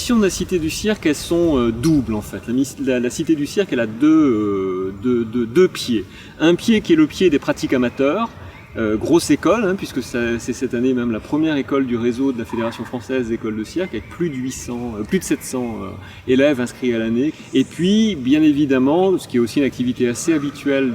missions de la Cité du Cirque, elles sont doubles en fait. La Cité du Cirque, elle a deux pieds. Un pied qui est le pied des pratiques amateurs, grosse école, hein, puisque c'est cette année même la première école du réseau de la Fédération française d'écoles de cirque, avec plus de 700 élèves inscrits à l'année. Et puis, bien évidemment, ce qui est aussi une activité assez habituelle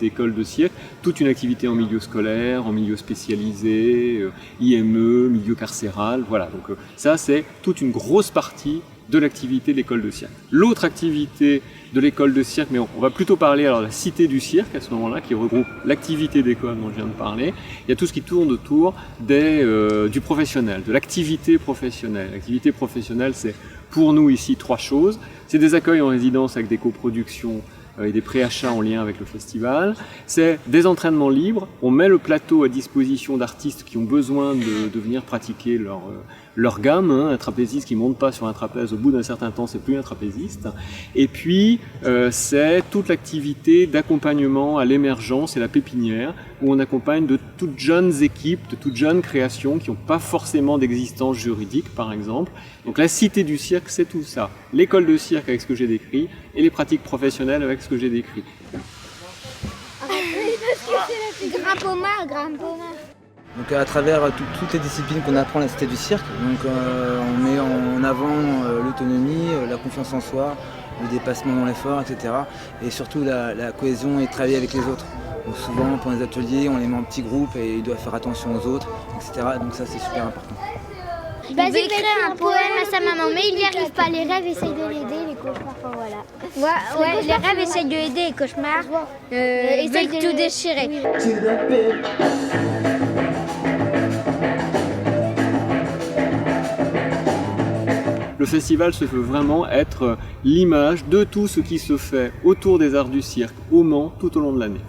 d'écoles de cirque, toute une activité en milieu scolaire, en milieu spécialisé, IME, milieu carcéral, voilà. Donc ça, c'est toute une grosse partie de l'activité de l'école de cirque. L'autre activité de l'école de cirque, mais on va plutôt parler alors de la Cité du Cirque à ce moment-là, qui regroupe l'activité d'école dont je viens de parler. Il y a tout ce qui tourne autour du professionnel, de l'activité professionnelle. L'activité professionnelle, c'est pour nous ici 3 choses. C'est des accueils en résidence avec des coproductions et des préachats en lien avec le festival. C'est des entraînements libres. On met le plateau à disposition d'artistes qui ont besoin de venir pratiquer leur gamme. Un trapéziste qui ne monte pas sur un trapèze, au bout d'un certain temps, c'est plus un trapéziste. Et puis, c'est toute l'activité d'accompagnement à l'émergence et la pépinière, où on accompagne de toutes jeunes équipes, de toutes jeunes créations qui n'ont pas forcément d'existence juridique, par exemple. Donc la Cité du Cirque, c'est tout ça. L'école de cirque avec ce que j'ai décrit, et les pratiques professionnelles avec ce que j'ai décrit. Grimpoma. Donc à travers toutes les disciplines qu'on apprend à la Cité du Cirque, donc, on met en avant l'autonomie, la confiance en soi, le dépassement dans l'effort, etc. Et surtout la cohésion et travailler avec les autres. Donc souvent pour les ateliers, on les met en petits groupes et ils doivent faire attention aux autres, etc. Donc ça c'est super important. Il veut écrire un poème à sa maman, mais il n'y arrive pas. Les rêves essayent de l'aider, les cauchemars, enfin voilà. Ouais, les rêves essayent de l'aider, les cauchemars essayent de tout déchirer. Le festival se veut vraiment être l'image de tout ce qui se fait autour des arts du cirque au Mans tout au long de l'année.